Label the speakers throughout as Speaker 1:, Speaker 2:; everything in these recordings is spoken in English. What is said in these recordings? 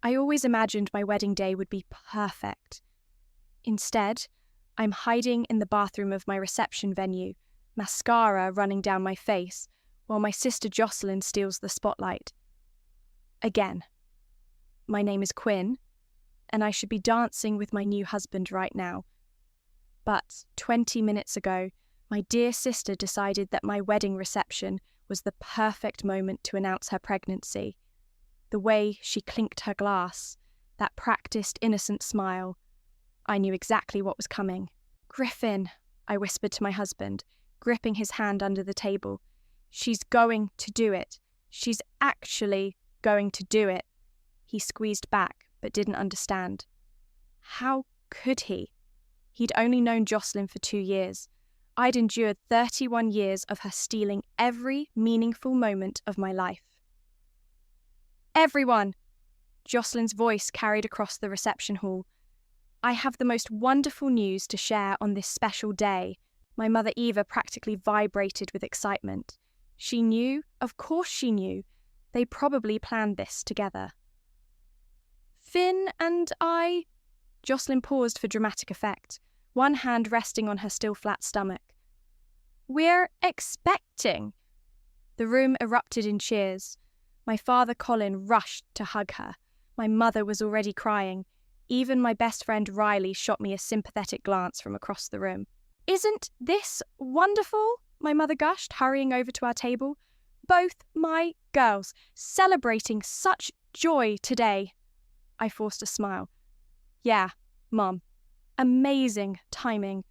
Speaker 1: I always imagined my wedding day would be perfect. Instead, I'm hiding in the bathroom of my reception venue, mascara running down my face, while my sister Jocelyn steals the spotlight. Again. My name is Quinn, and I should be dancing with my new husband right now. But 20 minutes ago, my dear sister decided that my wedding reception was the perfect moment to announce her pregnancy. The way she clinked her glass, that practiced innocent smile, I knew exactly what was coming. "Griffin," I whispered to my husband, gripping his hand under the table. "She's going to do it. She's actually going to do it." He squeezed back, but didn't understand. How could he? He'd only known Jocelyn for 2 years. I'd endured 31 years of her stealing every meaningful moment of my life. "Everyone!" Jocelyn's voice carried across the reception hall. "I have the most wonderful news to share on this special day." My mother Eva practically vibrated with excitement. She knew, of course she knew. They probably planned this together. "Finn and I..." Jocelyn paused for dramatic effect, one hand resting on her still flat stomach. "We're expecting." The room erupted in cheers. My father Colin rushed to hug her. My mother was already crying. Even my best friend Riley shot me a sympathetic glance from across the room. "Isn't this wonderful?" my mother gushed, hurrying over to our table. "Both my girls, celebrating such joy today." I forced a smile. "Yeah, Mum. Amazing timing."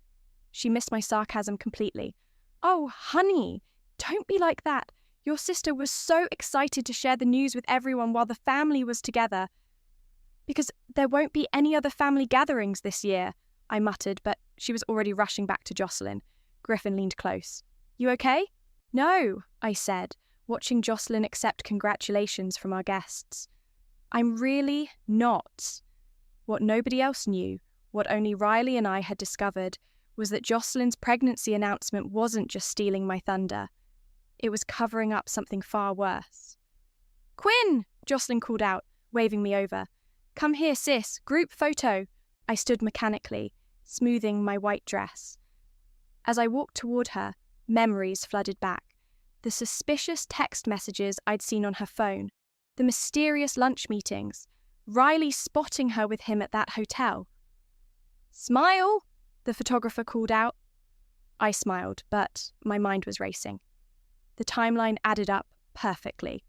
Speaker 1: She missed my sarcasm completely. "Oh, honey, don't be like that. Your sister was so excited to share the news with everyone while the family was together." "Because there won't be any other family gatherings this year," I muttered, but she was already rushing back to Jocelyn. Griffin leaned close. "You okay?" "No," I said, watching Jocelyn accept congratulations from our guests. "I'm really not." What nobody else knew, what only Riley and I had discovered, was that Jocelyn's pregnancy announcement wasn't just stealing my thunder. It was covering up something far worse. "Quinn!" Jocelyn called out, waving me over. "Come here, sis, group photo." I stood mechanically, smoothing my white dress. As I walked toward her, memories flooded back. The suspicious text messages I'd seen on her phone, the mysterious lunch meetings, Riley spotting her with him at that hotel. "Smile!" the photographer called out. I smiled, but my mind was racing. The timeline added up perfectly.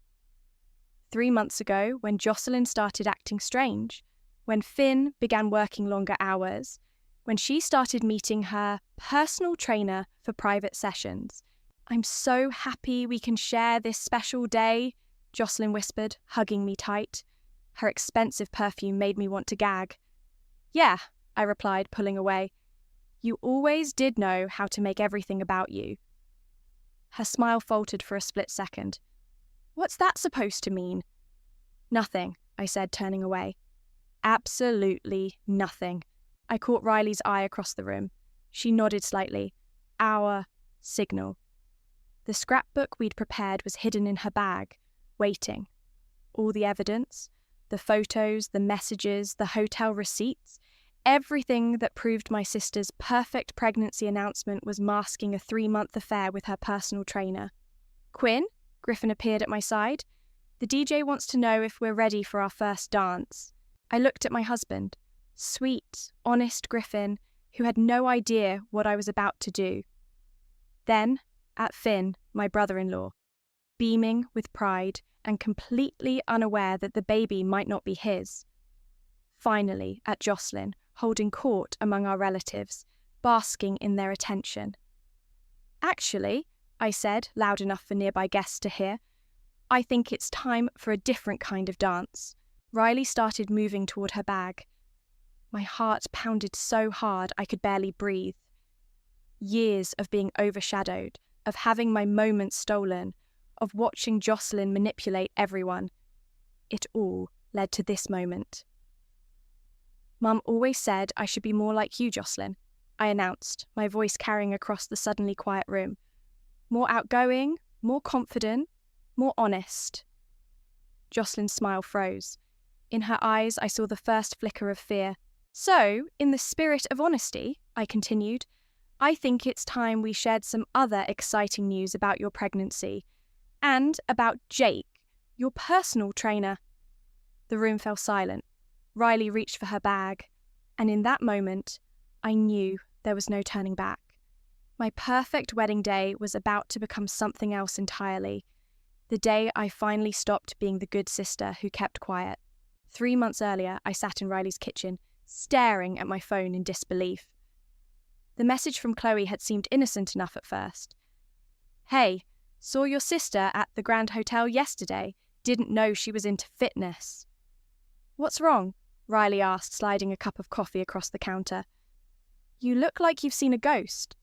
Speaker 1: 3 months ago, when Jocelyn started acting strange, when Finn began working longer hours, when she started meeting her personal trainer for private sessions. "I'm so happy we can share this special day," Jocelyn whispered, hugging me tight. Her expensive perfume made me want to gag. "Yeah," I replied, pulling away. "You always did know how to make everything about you." Her smile faltered for a split second. "What's that supposed to mean?" "Nothing," I said, turning away. "Absolutely nothing." I caught Riley's eye across the room. She nodded slightly. Our signal. The scrapbook we'd prepared was hidden in her bag, waiting. All the evidence, the photos, the messages, the hotel receipts, everything that proved my sister's perfect pregnancy announcement was masking a 3-month affair with her personal trainer. "Quinn?" Griffin appeared at my side. "The DJ wants to know if we're ready for our first dance." I looked at my husband, sweet, honest Griffin, who had no idea what I was about to do. Then, at Finn, my brother-in-law, beaming with pride and completely unaware that the baby might not be his. Finally, at Jocelyn, holding court among our relatives, basking in their attention. "Actually," I said, loud enough for nearby guests to hear, "I think it's time for a different kind of dance." Riley started moving toward her bag. My heart pounded so hard I could barely breathe. Years of being overshadowed, of having my moments stolen, of watching Jocelyn manipulate everyone. It all led to this moment. "Mum always said I should be more like you, Jocelyn," I announced, my voice carrying across the suddenly quiet room. "More outgoing, more confident, more honest." Jocelyn's smile froze. In her eyes, I saw the first flicker of fear. So, in the spirit of honesty, I continued, I think it's time we shared some other exciting news about your pregnancy. And about Jake, your personal trainer. The room fell silent. Riley reached for her bag. And in that moment, I knew there was no turning back. My perfect wedding day was about to become something else entirely. The day I finally stopped being the good sister who kept quiet. 3 months earlier, I sat in Riley's kitchen, staring at my phone in disbelief. The message from Chloe had seemed innocent enough at first. Hey, saw your sister at the Grand Hotel yesterday. Didn't know she was into fitness. What's wrong? Riley asked, sliding a cup of coffee across the counter. You look like you've seen a ghost.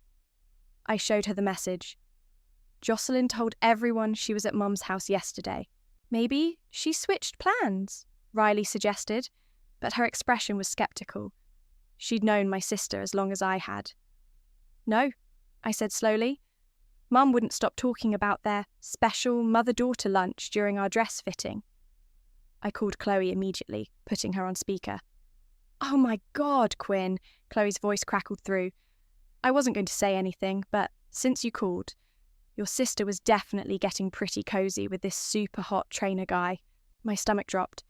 Speaker 1: I showed her the message. Jocelyn told everyone she was at Mum's house yesterday. Maybe she switched plans, Riley suggested, but her expression was skeptical. She'd known my sister as long as I had. No, I said slowly. Mum wouldn't stop talking about their special mother-daughter lunch during our dress fitting. I called Chloe immediately, putting her on speaker. Oh my God, Quinn, Chloe's voice crackled through. I wasn't going to say anything, but since you called, your sister was definitely getting pretty cozy with this super hot trainer guy. My stomach dropped.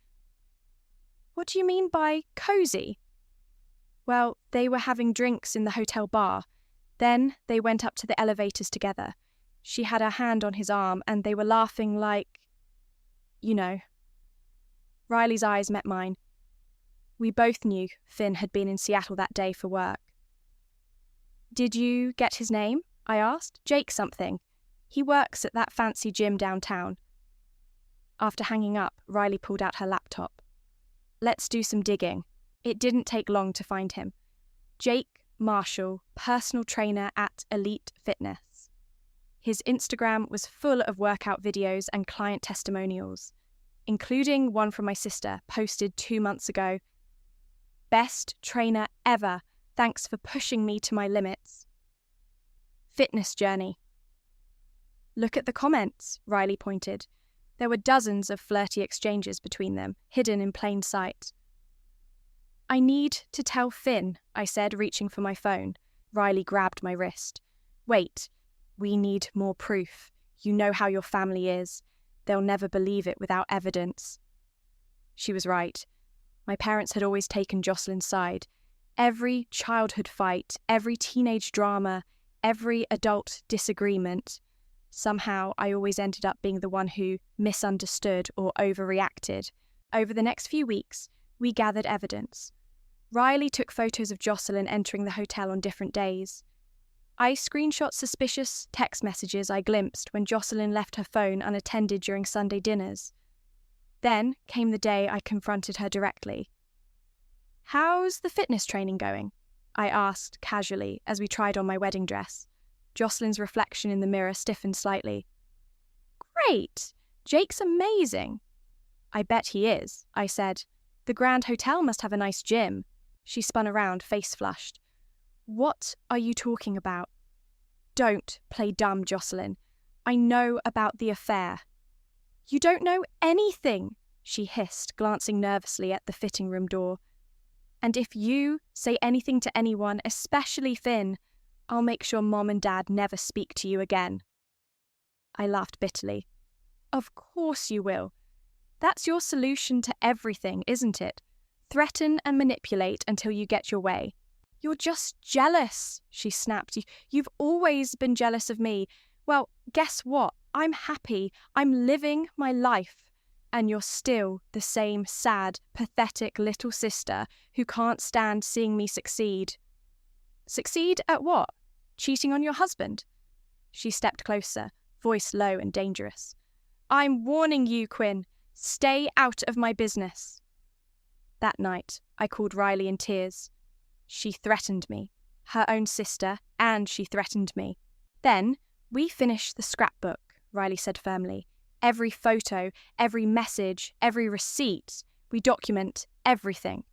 Speaker 1: What do you mean by cozy? Well, they were having drinks in the hotel bar. Then they went up to the elevators together. She had her hand on his arm and they were laughing like... you know. Riley's eyes met mine. We both knew Finn had been in Seattle that day for work. Did you get his name? I asked. Jake something. He works at that fancy gym downtown. After hanging up, Riley pulled out her laptop. Let's do some digging. It didn't take long to find him. Jake Marshall, personal trainer at Elite Fitness. His Instagram was full of workout videos and client testimonials, including one from my sister, posted 2 months ago. Best trainer ever. Thanks for pushing me to my limits. Fitness journey. Look at the comments, Riley pointed. There were dozens of flirty exchanges between them, hidden in plain sight. I need to tell Finn, I said, reaching for my phone. Riley grabbed my wrist. Wait, we need more proof. You know how your family is. They'll never believe it without evidence. She was right. My parents had always taken Jocelyn's side. Every childhood fight, every teenage drama, every adult disagreement. Somehow I always ended up being the one who misunderstood or overreacted. Over the next few weeks, we gathered evidence. Riley took photos of Jocelyn entering the hotel on different days. I screenshot suspicious text messages I glimpsed when Jocelyn left her phone unattended during Sunday dinners. Then came the day I confronted her directly. How's the fitness training going? I asked casually as we tried on my wedding dress. Jocelyn's reflection in the mirror stiffened slightly. Great! Jake's amazing. I bet he is, I said. The Grand Hotel must have a nice gym. She spun around, face flushed. What are you talking about? Don't play dumb, Jocelyn. I know about the affair. You don't know anything, she hissed, glancing nervously at the fitting room door. And if you say anything to anyone, especially Finn, I'll make sure Mom and Dad never speak to you again. I laughed bitterly. Of course you will. That's your solution to everything, isn't it? Threaten and manipulate until you get your way. You're just jealous, she snapped. You've always been jealous of me. Well, guess what? I'm happy. I'm living my life. And you're still the same sad, pathetic little sister who can't stand seeing me succeed. Succeed at what? Cheating on your husband? She stepped closer, voice low and dangerous. I'm warning you, Quinn. Stay out of my business. That night, I called Riley in tears. She threatened me, her own sister, and she threatened me. Then, we finished the scrapbook, Riley said firmly. Every photo, every message, every receipt, we document everything.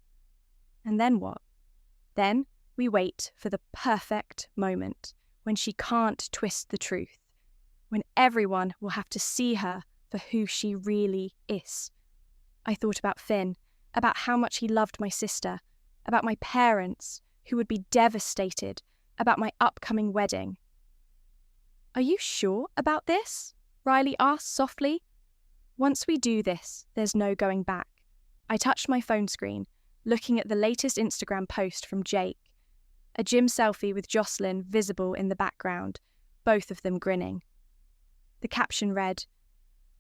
Speaker 1: And then what? Then we wait for the perfect moment, when she can't twist the truth, when everyone will have to see her for who she really is. I thought about Finn, about how much he loved my sister, about my parents, who would be devastated, about my upcoming wedding. "Are you sure about this?" Riley asked softly. "Once we do this, there's no going back." I touched my phone screen, looking at the latest Instagram post from Jake. A gym selfie with Jocelyn visible in the background, both of them grinning. The caption read,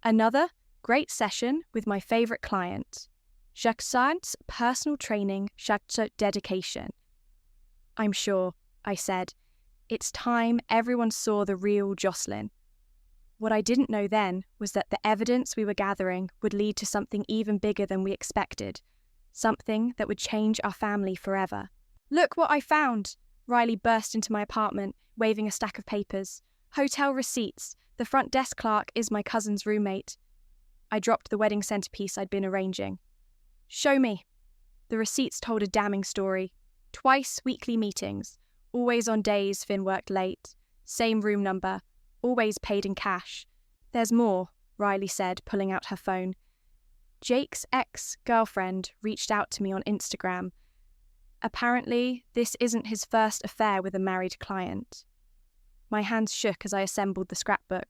Speaker 1: "Another great session with my favourite client. Chaque séance personal training, chaque dedication." "I'm sure," I said. "It's time everyone saw the real Jocelyn." What I didn't know then was that the evidence we were gathering would lead to something even bigger than we expected, something that would change our family forever. "Look what I found!" Riley burst into my apartment, waving a stack of papers. "Hotel receipts. The front desk clerk is my cousin's roommate." I dropped the wedding centerpiece I'd been arranging. "Show me." The receipts told a damning story. Twice weekly meetings, always on days Finn worked late, same room number, always paid in cash. "There's more," Riley said, pulling out her phone. "Jake's ex-girlfriend reached out to me on Instagram. Apparently, this isn't his first affair with a married client." My hands shook as I assembled the scrapbook.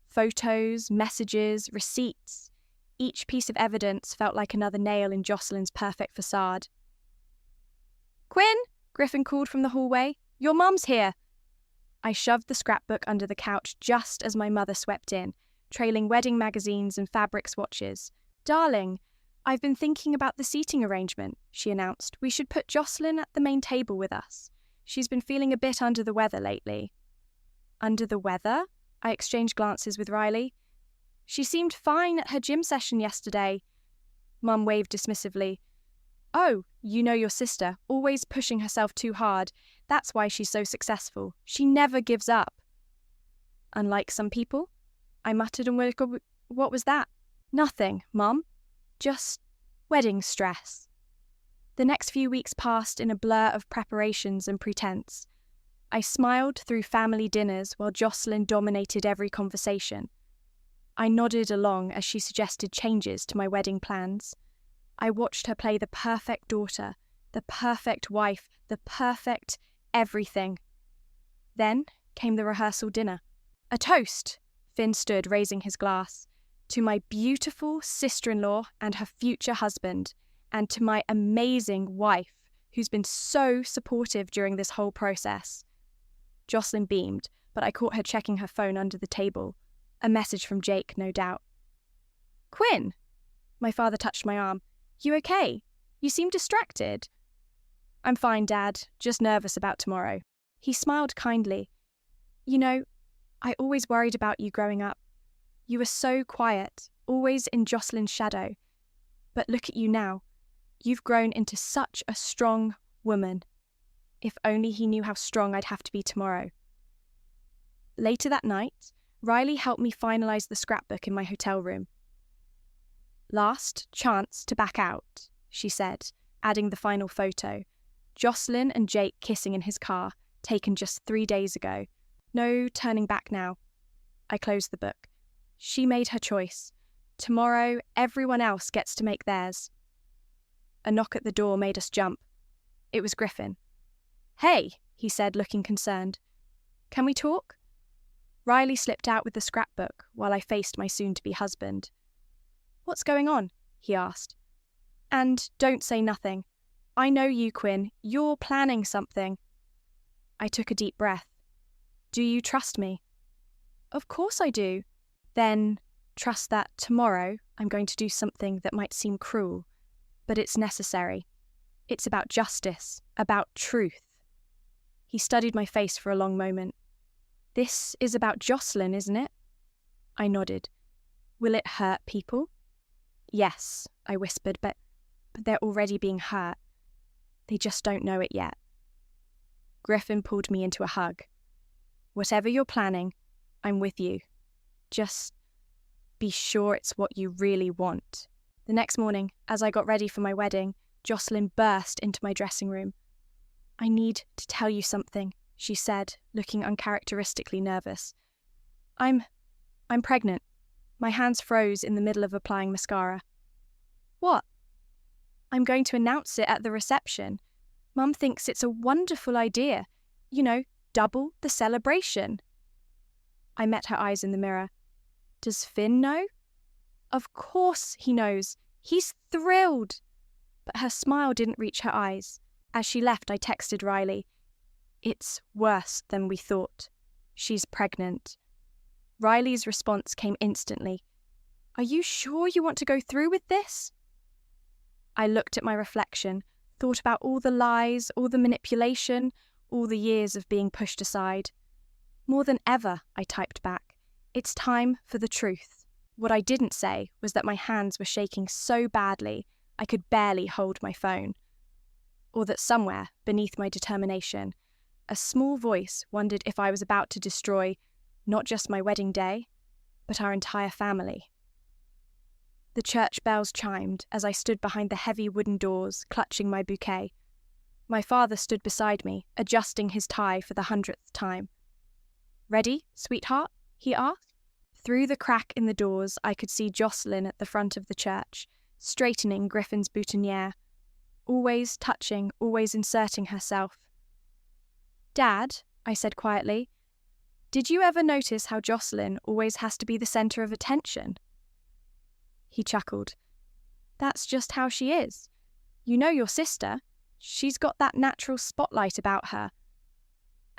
Speaker 1: Photos, messages, receipts. Each piece of evidence felt like another nail in Jocelyn's perfect facade. "Quinn!" Griffin called from the hallway. "Your mum's here!" I shoved the scrapbook under the couch just as my mother swept in, trailing wedding magazines and fabric swatches. "Darling, I've been thinking about the seating arrangement," she announced. "We should put Jocelyn at the main table with us. She's been feeling a bit under the weather lately." "Under the weather?" I exchanged glances with Riley. "She seemed fine at her gym session yesterday." Mum waved dismissively. "Oh, you know your sister, always pushing herself too hard. That's why she's so successful. She never gives up." "Unlike some people?" I muttered and what was that? "Nothing, Mum. Just wedding stress." The next few weeks passed in a blur of preparations and pretense. I smiled through family dinners while Jocelyn dominated every conversation. I nodded along as she suggested changes to my wedding plans. I watched her play the perfect daughter, the perfect wife, the perfect everything. Then came the rehearsal dinner. "A toast," Finn stood, raising his glass, "to my beautiful sister-in-law and her future husband, and to my amazing wife, who's been so supportive during this whole process." Jocelyn beamed, but I caught her checking her phone under the table. A message from Jake, no doubt. "Quinn!" My father touched my arm. "You okay? You seem distracted." "I'm fine, Dad. Just nervous about tomorrow." He smiled kindly. "You know, I always worried about you growing up. You were so quiet, always in Jocelyn's shadow. But look at you now. You've grown into such a strong woman. If only he knew how strong I'd have to be tomorrow." Later that night, Riley helped me finalise the scrapbook in my hotel room. "Last chance to back out," she said, adding the final photo. Jocelyn and Jake kissing in his car, taken just 3 days ago. No turning back now. I closed the book. She made her choice. Tomorrow, everyone else gets to make theirs. A knock at the door made us jump. It was Griffin. "Hey," he said, looking concerned. "Can we talk?" Riley slipped out with the scrapbook while I faced my soon-to-be husband. "What's going on?" he asked. "And don't say nothing. I know you, Quinn. You're planning something." I took a deep breath. "Do you trust me?" "Of course I do." "Then trust that tomorrow I'm going to do something that might seem cruel, but it's necessary. It's about justice, about truth." He studied my face for a long moment. "This is about Jocelyn, isn't it?" I nodded. "Will it hurt people?" "Yes," I whispered, but they're already being hurt. They just don't know it yet." Griffin pulled me into a hug. "Whatever you're planning, I'm with you. Just be sure it's what you really want." The next morning, as I got ready for my wedding, Jocelyn burst into my dressing room. "I need to tell you something," she said, looking uncharacteristically nervous. I'm pregnant." My hands froze in the middle of applying mascara. "What?" I'm going to announce it at the reception. Mum thinks it's a wonderful idea. Double the celebration. I met her eyes in the mirror. Does Finn know? Of course he knows. He's thrilled. But her smile didn't reach her eyes. As she left, I texted Riley. It's worse than we thought. She's pregnant. Riley's response came instantly. Are you sure you want to go through with this? I looked at my reflection, thought about all the lies, all the manipulation, all the years of being pushed aside. More than ever, I typed back. It's time for the truth. What I didn't say was that my hands were shaking so badly I could barely hold my phone. Or that somewhere, beneath my determination, a small voice wondered if I was about to destroy not just my wedding day, but our entire family. The church bells chimed as I stood behind the heavy wooden doors, clutching my bouquet. My father stood beside me, adjusting his tie for the 100th time. Ready, sweetheart? He asked. Through the crack in the doors, I could see Jocelyn at the front of the church, straightening Griffin's boutonniere, always touching, always inserting herself. Dad, I said quietly, did you ever notice how Jocelyn always has to be the centre of attention? He chuckled. That's just how she is. You know your sister. She's got that natural spotlight about her.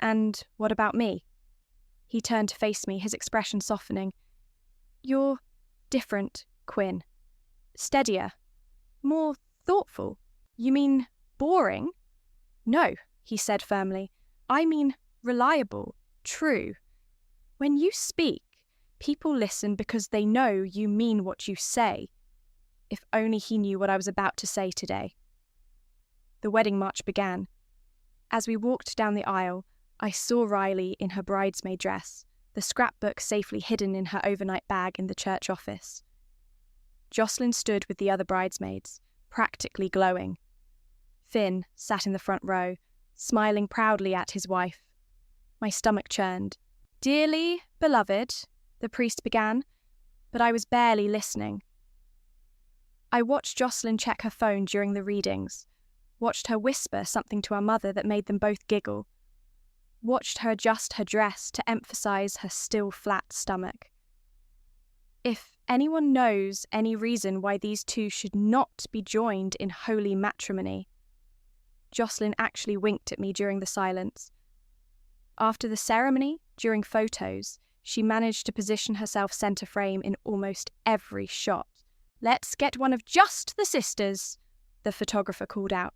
Speaker 1: And what about me? He turned to face me, his expression softening. You're different, Quinn. Steadier. More thoughtful. You mean boring? No, he said firmly. I mean reliable, true. When you speak, people listen because they know you mean what you say. If only he knew what I was about to say today. The wedding march began. As we walked down the aisle, I saw Riley in her bridesmaid dress, the scrapbook safely hidden in her overnight bag in the church office. Jocelyn stood with the other bridesmaids, practically glowing. Finn sat in the front row, smiling proudly at his wife. My stomach churned. Dearly beloved, the priest began, but I was barely listening. I watched Jocelyn check her phone during the readings, watched her whisper something to our mother that made them both giggle, watched her adjust her dress to emphasize her still flat stomach. If anyone knows any reason why these two should not be joined in holy matrimony. Jocelyn actually winked at me during the silence. After the ceremony, during photos, she managed to position herself centre frame in almost every shot. Let's get one of just the sisters, the photographer called out.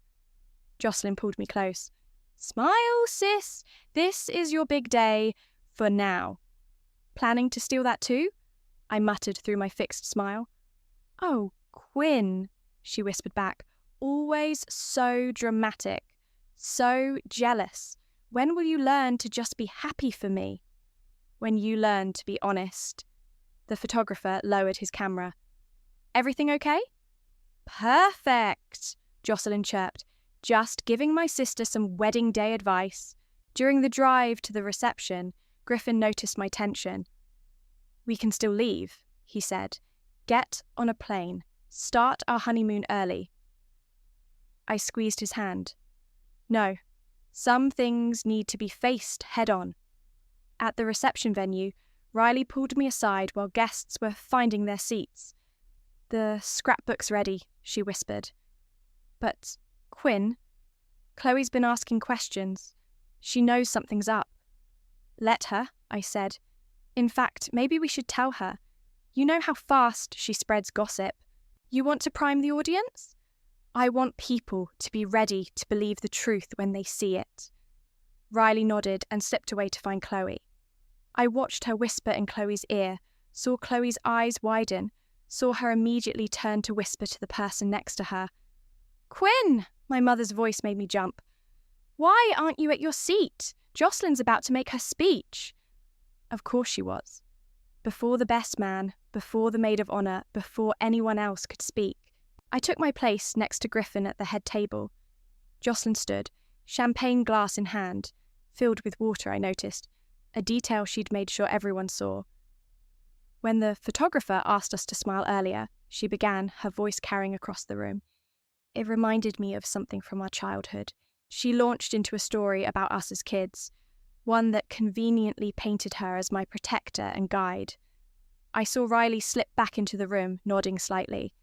Speaker 1: Jocelyn pulled me close. Smile, sis. This is your big day for now. Planning to steal that too? I muttered through my fixed smile. Oh, Quinn, she whispered back. Always so dramatic, so jealous. When will you learn to just be happy for me? When you learn to be honest. The photographer lowered his camera. Everything okay? Perfect, Jocelyn chirped. Just giving my sister some wedding day advice. During the drive to the reception, Griffin noticed my tension. We can still leave, he said. Get on a plane. Start our honeymoon early. I squeezed his hand. No, some things need to be faced head-on. At the reception venue, Riley pulled me aside while guests were finding their seats. The scrapbook's ready, she whispered. But, Quinn, Chloe's been asking questions. She knows something's up. Let her, I said. In fact, maybe we should tell her. You know how fast she spreads gossip. You want to prime the audience? I want people to be ready to believe the truth when they see it. Riley nodded and slipped away to find Chloe. I watched her whisper in Chloe's ear, saw Chloe's eyes widen, saw her immediately turn to whisper to the person next to her. Quinn! My mother's voice made me jump. Why aren't you at your seat? Jocelyn's about to make her speech. Of course she was. Before the best man, before the maid of honour, before anyone else could speak. I took my place next to Griffin at the head table. Jocelyn stood, champagne glass in hand, filled with water, I noticed, a detail she'd made sure everyone saw. When the photographer asked us to smile earlier, she began, her voice carrying across the room. It reminded me of something from our childhood. She launched into a story about us as kids, one that conveniently painted her as my protector and guide. I saw Riley slip back into the room, nodding slightly.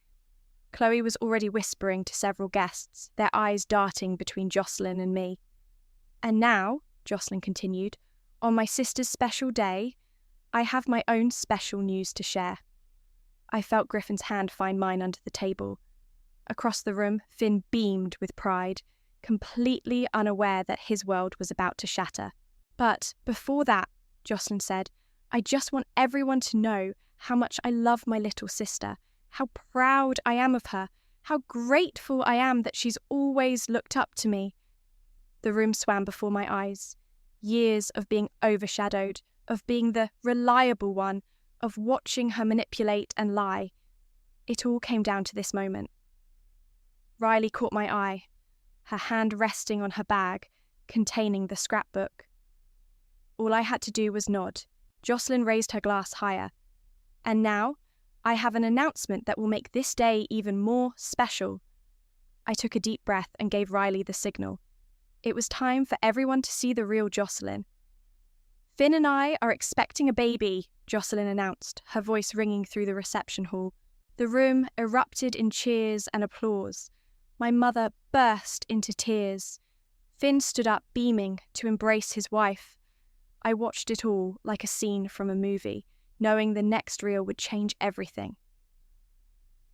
Speaker 1: Chloe was already whispering to several guests, their eyes darting between Jocelyn and me. And now, Jocelyn continued, on my sister's special day, I have my own special news to share. I felt Griffin's hand find mine under the table. Across the room, Finn beamed with pride, completely unaware that his world was about to shatter. But before that, Jocelyn said, I just want everyone to know how much I love my little sister, how proud I am of her, how grateful I am that she's always looked up to me. The room swam before my eyes. Years of being overshadowed, of being the reliable one, of watching her manipulate and lie. It all came down to this moment. Riley caught my eye, her hand resting on her bag, containing the scrapbook. All I had to do was nod. Jocelyn raised her glass higher. And now, I have an announcement that will make this day even more special. I took a deep breath and gave Riley the signal. It was time for everyone to see the real Jocelyn. Finn and I are expecting a baby, Jocelyn announced, her voice ringing through the reception hall. The room erupted in cheers and applause. My mother burst into tears. Finn stood up beaming to embrace his wife. I watched it all like a scene from a movie, knowing the next reel would change everything.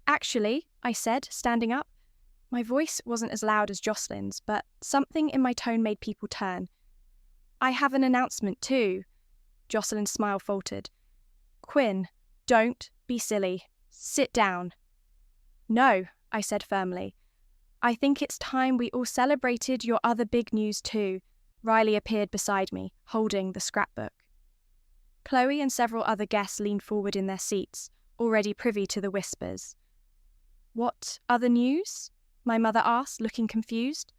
Speaker 1: Actually, I said, standing up. My voice wasn't as loud as Jocelyn's, but something in my tone made people turn. I have an announcement too. Jocelyn's smile faltered. Quinn, don't be silly. Sit down. No, I said firmly. I think it's time we all celebrated your other big news too. Riley appeared beside me, holding the scrapbook. Chloe and several other guests leaned forward in their seats, already privy to the whispers. What other news? My mother asked, looking confused.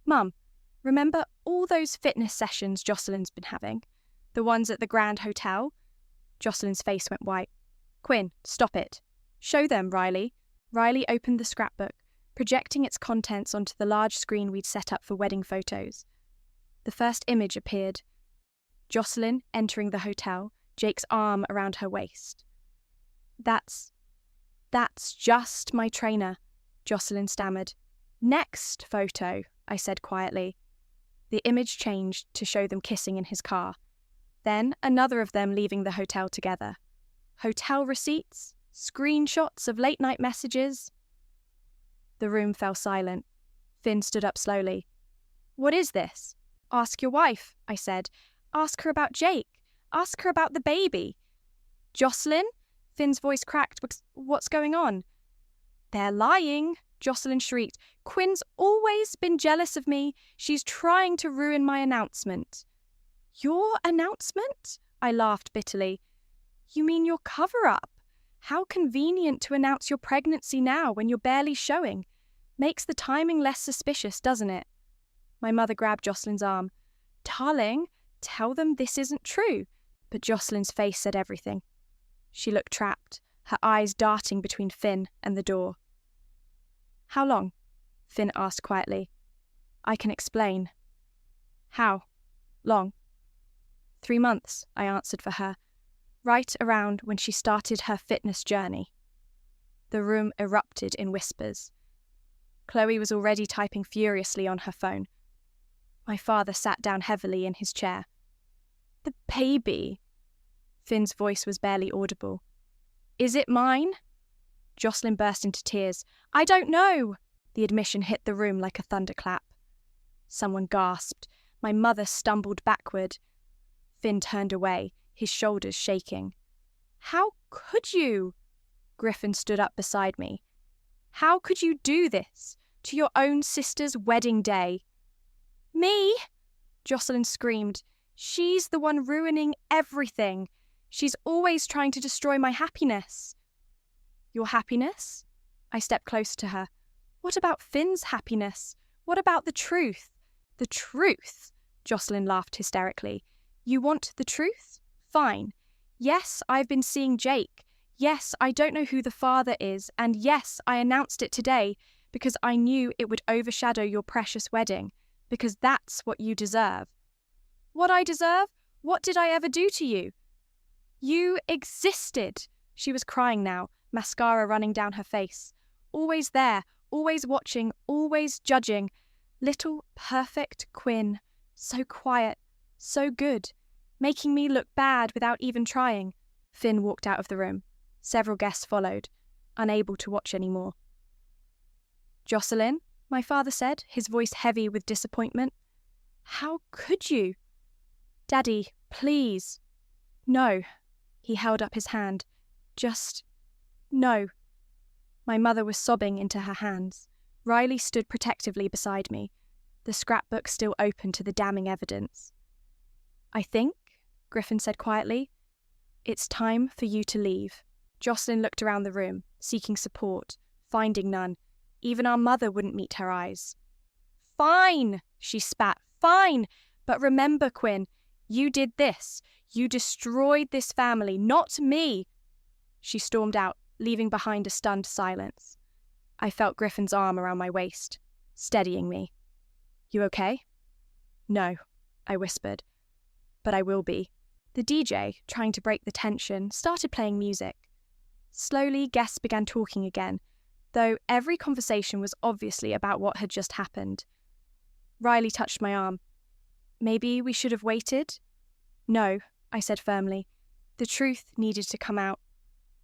Speaker 1: Mum, remember all those fitness sessions Jocelyn's been having? The ones at the Grand Hotel? Jocelyn's face went white. Quinn, stop it. Show them, Riley. Riley opened the scrapbook, projecting its contents onto the large screen we'd set up for wedding photos. The first image appeared. Jocelyn entering the hotel, Jake's arm around her waist. That's just my trainer, Jocelyn stammered. Next photo, I said quietly. The image changed to show them kissing in his car. Then another of them leaving the hotel together. Hotel receipts, screenshots of late-night messages. The room fell silent. Finn stood up slowly. What is this? Ask your wife, I said. Ask her about Jake. Ask her about the baby. Jocelyn? Finn's voice cracked. What's going on? They're lying, Jocelyn shrieked. Quinn's always been jealous of me. She's trying to ruin my announcement. Your announcement? I laughed bitterly. You mean your cover-up? How convenient to announce your pregnancy now when you're barely showing. Makes the timing less suspicious, doesn't it? My mother grabbed Jocelyn's arm. Darling, tell them this isn't true. But Jocelyn's face said everything. She looked trapped, her eyes darting between Finn and the door. How long? Finn asked quietly. I can explain. How long? 3 months, I answered for her. Right around when she started her fitness journey. The room erupted in whispers. Chloe was already typing furiously on her phone. My father sat down heavily in his chair. The baby. Finn's voice was barely audible. Is it mine? Jocelyn burst into tears. I don't know. The admission hit the room like a thunderclap. Someone gasped. My mother stumbled backward. Finn turned away, his shoulders shaking. How could you? Griffin stood up beside me. How could you do this to your own sister's wedding day? Me? Jocelyn screamed. She's the one ruining everything. She's always trying to destroy my happiness. Your happiness? I stepped closer to her. What about Finn's happiness? What about the truth? The truth? Jocelyn laughed hysterically. You want the truth? Fine. Yes, I've been seeing Jake. Yes, I don't know who the father is, and yes, I announced it today, because I knew it would overshadow your precious wedding, because that's what you deserve. What I deserve? What did I ever do to you? You existed. She was crying now, mascara running down her face. Always there, always watching, always judging. Little perfect Quinn. So quiet, so good, making me look bad without even trying. Finn walked out of the room. Several guests followed, unable to watch anymore. Jocelyn, my father said, his voice heavy with disappointment. How could you? Daddy, please. No. He held up his hand. Just, no. My mother was sobbing into her hands. Riley stood protectively beside me, the scrapbook still open to the damning evidence. I think, Griffin said quietly, it's time for you to leave. Jocelyn looked around the room, seeking support, finding none. Even our mother wouldn't meet her eyes. Fine, she spat. Fine. But remember, Quinn, you did this. You destroyed this family, not me. She stormed out, leaving behind a stunned silence. I felt Griffin's arm around my waist, steadying me. You okay? No, I whispered. But I will be. The DJ, trying to break the tension, started playing music. Slowly, guests began talking again, though every conversation was obviously about what had just happened. Riley touched my arm. Maybe we should have waited? No, I said firmly. The truth needed to come out.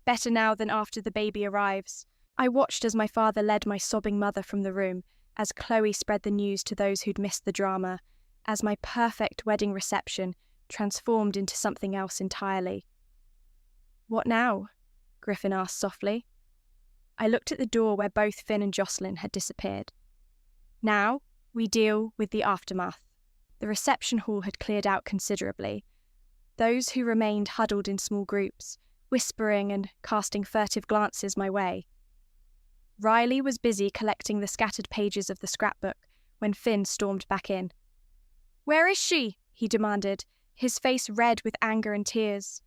Speaker 1: Better now than after the baby arrives. I watched as my father led my sobbing mother from the room, as Chloe spread the news to those who'd missed the drama, as my perfect wedding reception transformed into something else entirely. What now? Griffin asked softly. I looked at the door where both Finn and Jocelyn had disappeared. Now we deal with the aftermath. The reception hall had cleared out considerably. Those who remained huddled in small groups, whispering and casting furtive glances my way. Riley was busy collecting the scattered pages of the scrapbook when Finn stormed back in. Where is she? He demanded, his face red with anger and tears.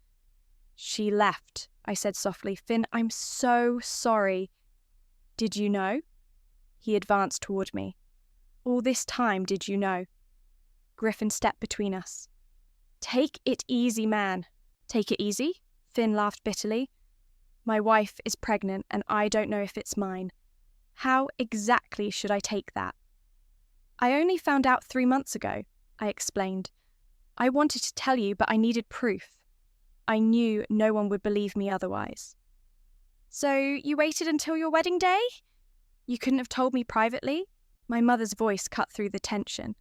Speaker 1: She left, I said softly. Finn, I'm so sorry. Did you know? He advanced toward me. All this time, did you know? Griffin stepped between us. Take it easy, man. Take it easy? Finn laughed bitterly. My wife is pregnant and I don't know if it's mine. How exactly should I take that? I only found out 3 months ago, I explained. I wanted to tell you, but I needed proof. I knew no one would believe me otherwise. So you waited until your wedding day? You couldn't have told me privately? My mother's voice cut through the tension.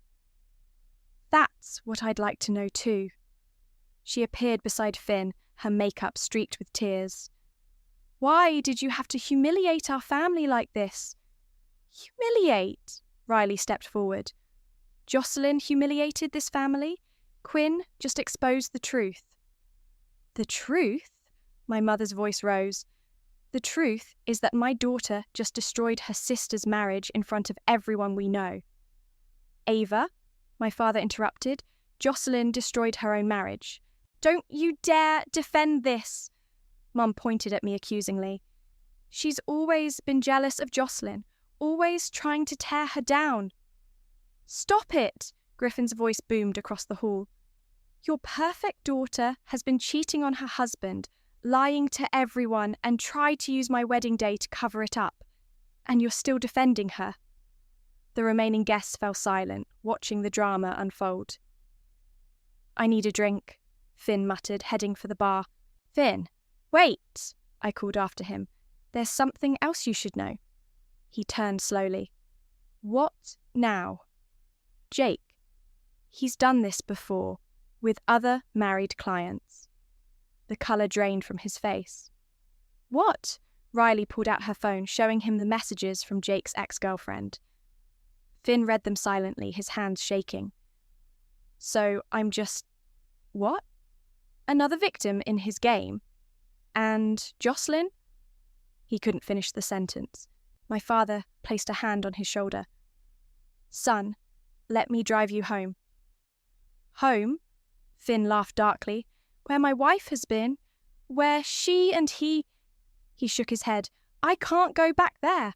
Speaker 1: That's what I'd like to know too. She appeared beside Finn, her makeup streaked with tears. Why did you have to humiliate our family like this? Humiliate? Riley stepped forward. Jocelyn humiliated this family? Quinn just exposed the truth. The truth? My mother's voice rose. The truth is that my daughter just destroyed her sister's marriage in front of everyone we know. Ava, my father interrupted, Jocelyn destroyed her own marriage. Don't you dare defend this! Mum pointed at me accusingly. She's always been jealous of Jocelyn, always trying to tear her down. Stop it! Griffin's voice boomed across the hall. Your perfect daughter has been cheating on her husband, lying to everyone, and tried to use my wedding day to cover it up. And you're still defending her. The remaining guests fell silent, watching the drama unfold. I need a drink, Finn muttered, heading for the bar. Finn, wait, I called after him. There's something else you should know. He turned slowly. What now? Jake. He's done this before, with other married clients. The colour drained from his face. What? Riley pulled out her phone, showing him the messages from Jake's ex-girlfriend. Finn read them silently, his hands shaking. So I'm just... what? Another victim in his game? And Jocelyn? He couldn't finish the sentence. My father placed a hand on his shoulder. Son, let me drive you home. Home? Finn laughed darkly. Where my wife has been? Where she and he... He shook his head. I can't go back there.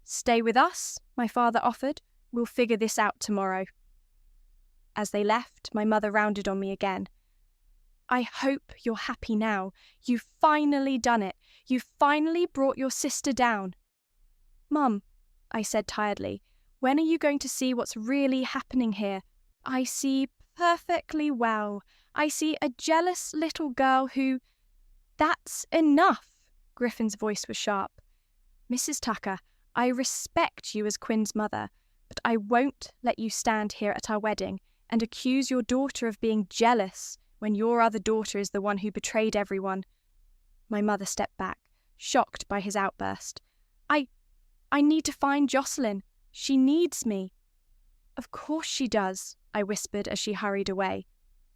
Speaker 1: Stay with us, my father offered. We'll figure this out tomorrow. As they left, my mother rounded on me again. I hope you're happy now. You've finally done it. You've finally brought your sister down. Mum, I said tiredly, when are you going to see what's really happening here? I see perfectly well. I see a jealous little girl who... That's enough. Griffin's voice was sharp. Mrs. Tucker, I respect you as Quinn's mother, but I won't let you stand here at our wedding and accuse your daughter of being jealous when your other daughter is the one who betrayed everyone. My mother stepped back, shocked by his outburst. I need to find Jocelyn. She needs me. Of course she does, I whispered as she hurried away.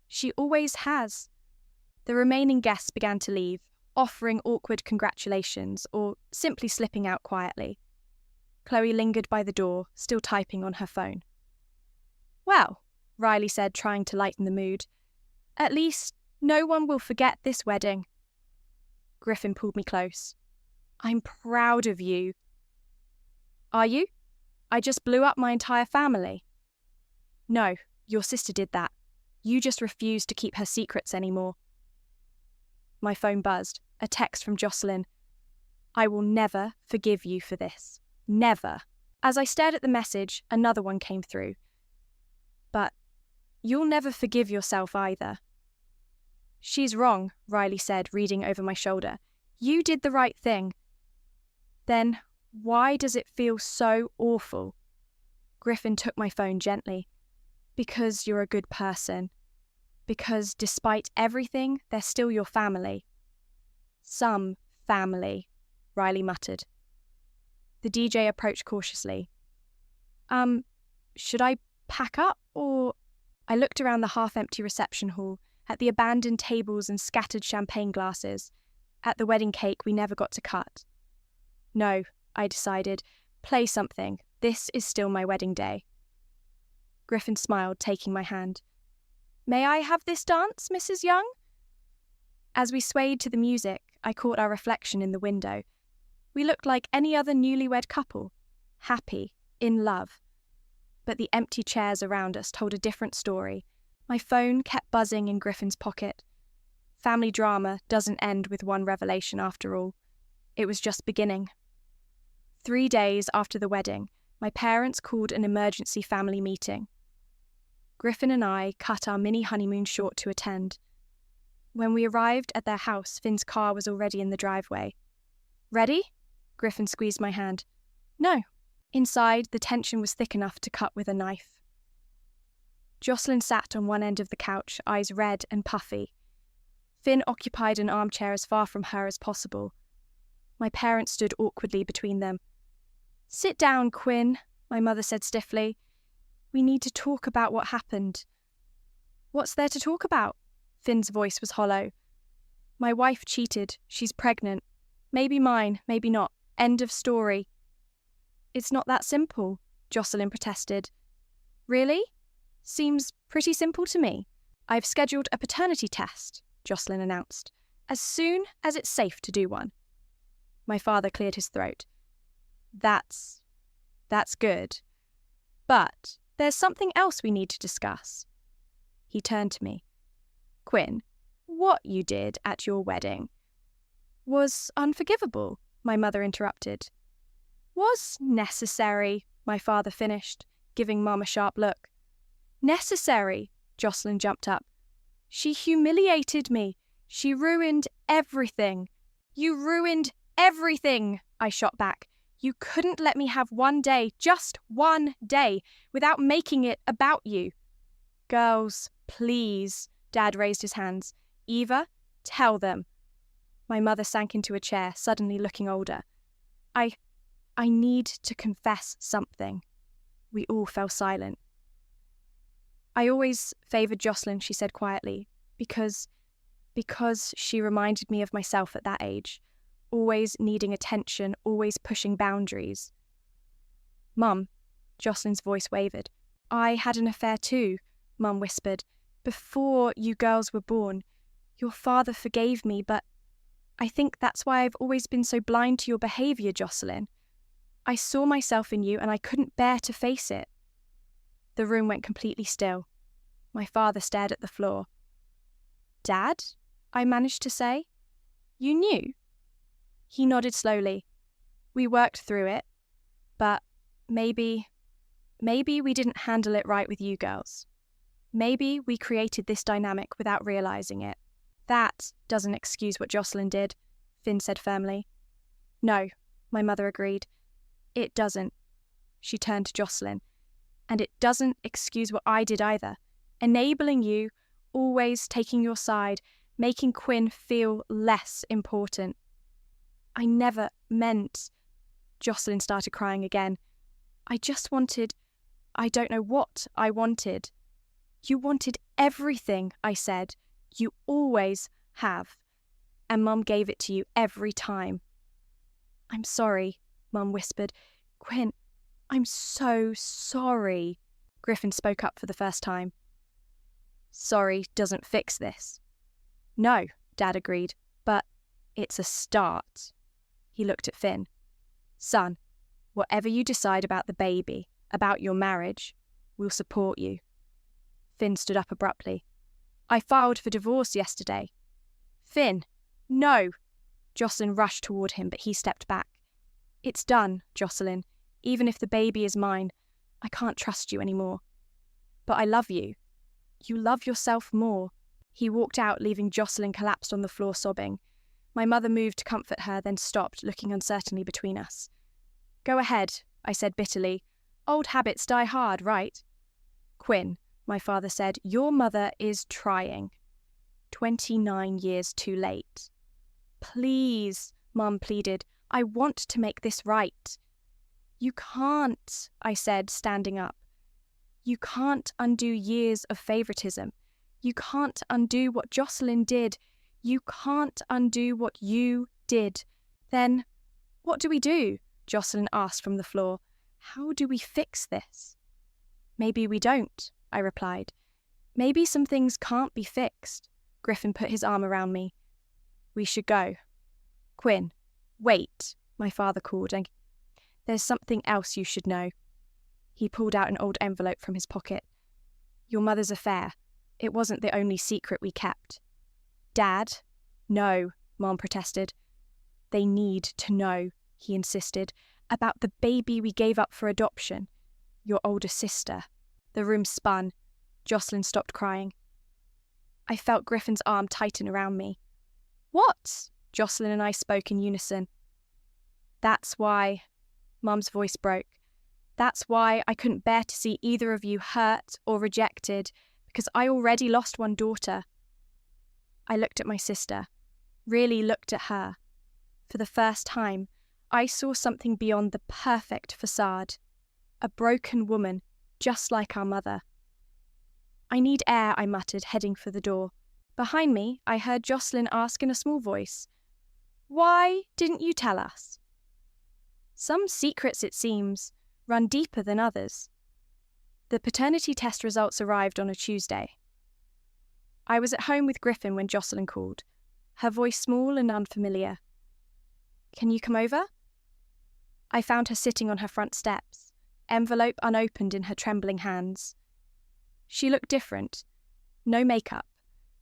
Speaker 1: She always has. The remaining guests began to leave, offering awkward congratulations or simply slipping out quietly. Chloe lingered by the door, still typing on her phone. Well, Riley said, trying to lighten the mood, at least no one will forget this wedding. Griffin pulled me close. I'm proud of you. Are you? I just blew up my entire family. No, your sister did that. You just refused to keep her secrets anymore. My phone buzzed, a text from Jocelyn. I will never forgive you for this. Never. As I stared at the message, another one came through. But you'll never forgive yourself either. She's wrong, Riley said, reading over my shoulder. You did the right thing. Then why does it feel so awful? Griffin took my phone gently. Because you're a good person. Because despite everything, they're still your family. Some family, Riley muttered. The DJ approached cautiously. Should I pack up or... I looked around the half-empty reception hall, at the abandoned tables and scattered champagne glasses, at the wedding cake we never got to cut. No, I decided. Play something. This is still my wedding day. Griffin smiled, taking my hand. May I have this dance, Mrs. Young? As we swayed to the music, I caught our reflection in the window. We looked like any other newlywed couple, happy, in love. But the empty chairs around us told a different story. My phone kept buzzing in Griffin's pocket. Family drama doesn't end with one revelation after all. It was just beginning. 3 days after the wedding, my parents called an emergency family meeting. Griffin and I cut our mini honeymoon short to attend. When we arrived at their house, Finn's car was already in the driveway. Ready? Griffin squeezed my hand. No. Inside, the tension was thick enough to cut with a knife. Jocelyn sat on one end of the couch, eyes red and puffy. Finn occupied an armchair as far from her as possible. My parents stood awkwardly between them. Sit down, Quinn, my mother said stiffly. We need to talk about what happened. What's there to talk about? Finn's voice was hollow. My wife cheated. She's pregnant. Maybe mine, maybe not. End of story. It's not that simple, Jocelyn protested. Really? Seems pretty simple to me. I've scheduled a paternity test, Jocelyn announced, as soon as it's safe to do one. My father cleared his throat. That's good. But there's something else we need to discuss. He turned to me. Quinn, what you did at your wedding was unforgivable, my mother interrupted. Was necessary, my father finished, giving Mum a sharp look. Necessary, Jocelyn jumped up. She humiliated me. She ruined everything. You ruined everything, I shot back. You couldn't let me have one day, just one day, without making it about you. Girls, please, Dad raised his hands. Eva, tell them. My mother sank into a chair, suddenly looking older. I need to confess something. We all fell silent. I always favoured Jocelyn, she said quietly, because she reminded me of myself at that age, always needing attention, always pushing boundaries. Mum, Jocelyn's voice wavered. I had an affair too, Mum whispered, before you girls were born. Your father forgave me, but I think that's why I've always been so blind to your behaviour, Jocelyn. I saw myself in you and I couldn't bear to face it. The room went completely still. My father stared at the floor. Dad? I managed to say. You knew? He nodded slowly. We worked through it, but maybe we didn't handle it right with you girls. Maybe we created this dynamic without realizing it. That doesn't excuse what Jocelyn did, Finn said firmly. No, my mother agreed. It doesn't. She turned to Jocelyn. And it doesn't excuse what I did either. Enabling you, always taking your side, making Quinn feel less important. I never meant... Jocelyn started crying again. I just wanted... I don't know what I wanted. You wanted everything, I said. You always have. And Mum gave it to you every time. I'm sorry, Mum whispered. Quinn, I'm so sorry. Griffin spoke up for the first time. Sorry doesn't fix this. No, Dad agreed, but it's a start. He looked at Finn. Son, whatever you decide about the baby, about your marriage, we'll support you. Finn stood up abruptly. I filed for divorce yesterday. Finn, no! Jocelyn rushed toward him, but he stepped back. It's done, Jocelyn. Even if the baby is mine, I can't trust you anymore. But I love you. You love yourself more. He walked out, leaving Jocelyn collapsed on the floor sobbing. My mother moved to comfort her, then stopped, looking uncertainly between us. Go ahead, I said bitterly. Old habits die hard, right? Quinn, my father said, your mother is trying. 29 years too late. Please, Mum pleaded. I want to make this right. You can't, I said, standing up. You can't undo years of favoritism. You can't undo what Jocelyn did. You can't undo what you did. Then, what do we do? Jocelyn asked from the floor. How do we fix this? Maybe we don't, I replied. Maybe some things can't be fixed. Griffin put his arm around me. We should go. Quinn, wait, my father called. There's something else you should know. He pulled out an old envelope from his pocket. Your mother's affair. It wasn't the only secret we kept. Dad? No, Mom protested. They need to know, he insisted, about the baby we gave up for adoption. Your older sister. The room spun. Jocelyn stopped crying. I felt Griffin's arm tighten around me. What? Jocelyn and I spoke in unison. That's why... Mum's voice broke. That's why I couldn't bear to see either of you hurt or rejected, because I already lost one daughter. I looked at my sister, really looked at her. For the first time, I saw something beyond the perfect facade. A broken woman, just like our mother. I need air, I muttered, heading for the door. Behind me, I heard Jocelyn ask in a small voice, Why didn't you tell us? Some secrets, it seems, run deeper than others. The paternity test results arrived on a Tuesday. I was at home with Griffin when Jocelyn called, her voice small and unfamiliar. Can you come over? I found her sitting on her front steps, envelope unopened in her trembling hands. She looked different. No makeup,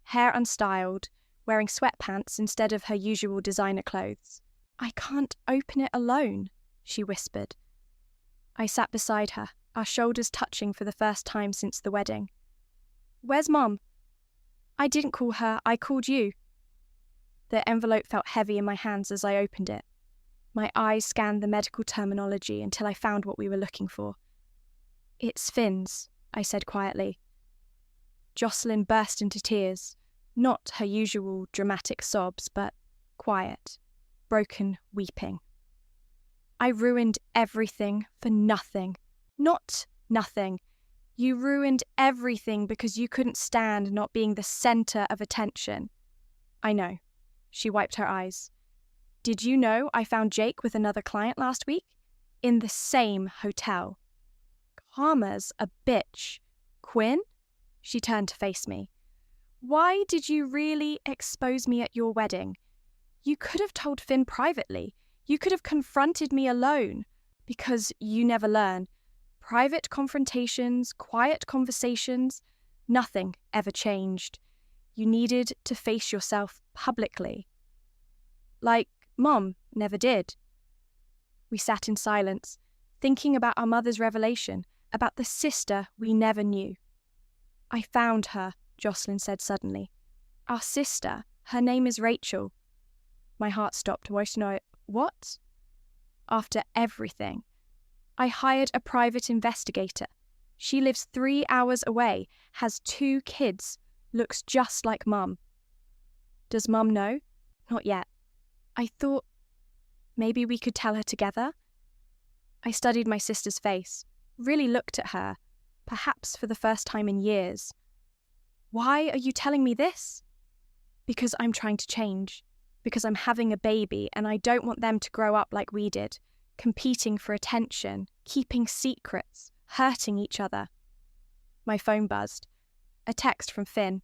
Speaker 1: hair unstyled, wearing sweatpants instead of her usual designer clothes. I can't open it alone, she whispered. I sat beside her, our shoulders touching for the first time since the wedding. Where's Mum? I didn't call her, I called you. The envelope felt heavy in my hands as I opened it. My eyes scanned the medical terminology until I found what we were looking for. It's Finn's, I said quietly. Jocelyn burst into tears, not her usual dramatic sobs, but quiet, broken weeping. I ruined everything for nothing. Not nothing. You ruined everything because you couldn't stand not being the centre of attention. I know. She wiped her eyes. Did you know I found Jake with another client last week? In the same hotel. Karma's a bitch. Quinn? She turned to face me. Why did you really expose me at your wedding? You could have told Finn privately. You could have confronted me alone. Because you never learn. Private confrontations, quiet conversations, nothing ever changed. You needed to face yourself publicly. Like Mom never did. We sat in silence, thinking about our mother's revelation, about the sister we never knew. I found her, Jocelyn said suddenly. Our sister, her name is Rachel. My heart stopped. What? After everything. I hired a private investigator. She lives 3 hours away, has 2 kids, looks just like Mum. Does Mum know? Not yet. I thought maybe we could tell her together. I studied my sister's face, really looked at her, perhaps for the first time in years. Why are you telling me this? Because I'm trying to change. Because I'm having a baby and I don't want them to grow up like we did, competing for attention, keeping secrets, hurting each other. My phone buzzed. A text from Finn.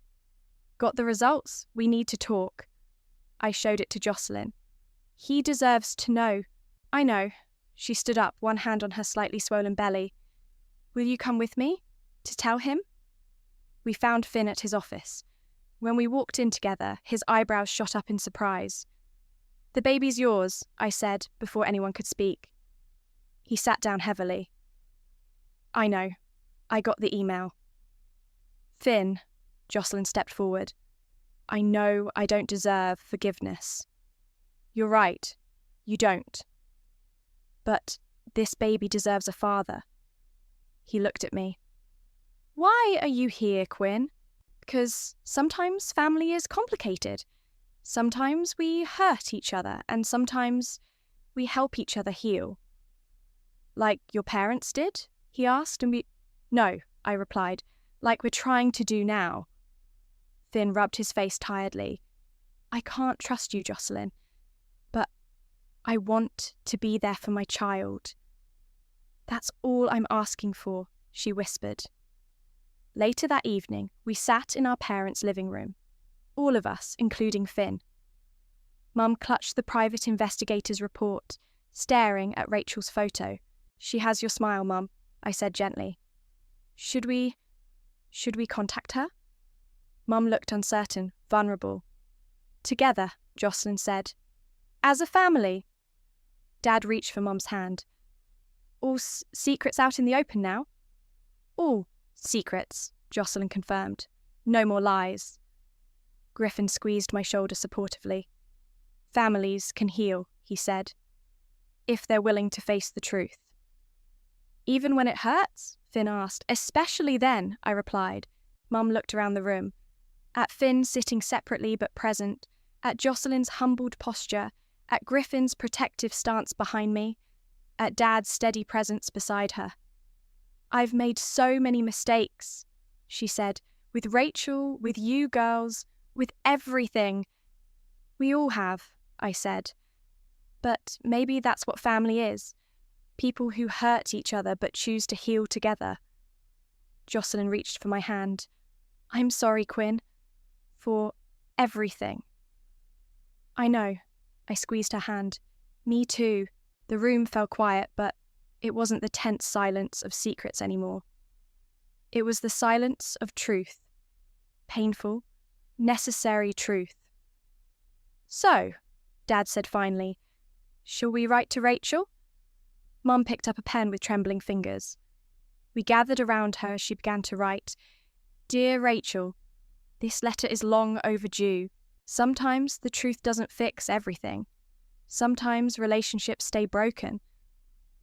Speaker 1: Got the results? We need to talk. I showed it to Jocelyn. He deserves to know. I know. She stood up, one hand on her slightly swollen belly. Will you come with me? To tell him? We found Finn at his office. When we walked in together, his eyebrows shot up in surprise. The baby's yours, I said, before anyone could speak. He sat down heavily. I know. I got the email. Finn, Jocelyn stepped forward. I know I don't deserve forgiveness. You're right. You don't. But this baby deserves a father. He looked at me. Why are you here, Quinn? Because sometimes family is complicated. Sometimes we hurt each other, and sometimes we help each other heal. Like your parents did? He asked, and No, I replied, like we're trying to do now. Finn rubbed his face tiredly. I can't trust you, Jocelyn, but I want to be there for my child. That's all I'm asking for, she whispered. Later that evening, we sat in our parents' living room. All of us, including Finn. Mum clutched the private investigator's report, staring at Rachel's photo. She has your smile, Mum, I said gently. Should we contact her? Mum looked uncertain, vulnerable. Together, Jocelyn said. As a family. Dad reached for Mum's hand. All secrets out in the open now? All secrets, Jocelyn confirmed. No more lies. Griffin squeezed my shoulder supportively. Families can heal, he said, if they're willing to face the truth. Even when it hurts? Finn asked. Especially then, I replied. Mum looked around the room. At Finn sitting separately but present, at Jocelyn's humbled posture, at Griffin's protective stance behind me, at Dad's steady presence beside her. I've made so many mistakes, she said, with Rachel, with you girls, with everything. We all have, I said. But maybe that's what family is. People who hurt each other but choose to heal together. Jocelyn reached for my hand. I'm sorry, Quinn. For everything. I know. I squeezed her hand. Me too. The room fell quiet, but it wasn't the tense silence of secrets anymore. It was the silence of truth. Painful, necessary truth. So, Dad said finally, shall we write to Rachel? Mum picked up a pen with trembling fingers. We gathered around her as she began to write. Dear Rachel, this letter is long overdue. Sometimes the truth doesn't fix everything. Sometimes relationships stay broken.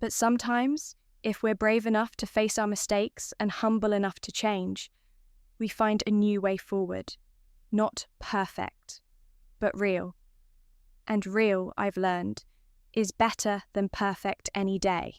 Speaker 1: But sometimes, if we're brave enough to face our mistakes and humble enough to change, we find a new way forward. Not perfect, but real. And real, I've learned, is better than perfect any day.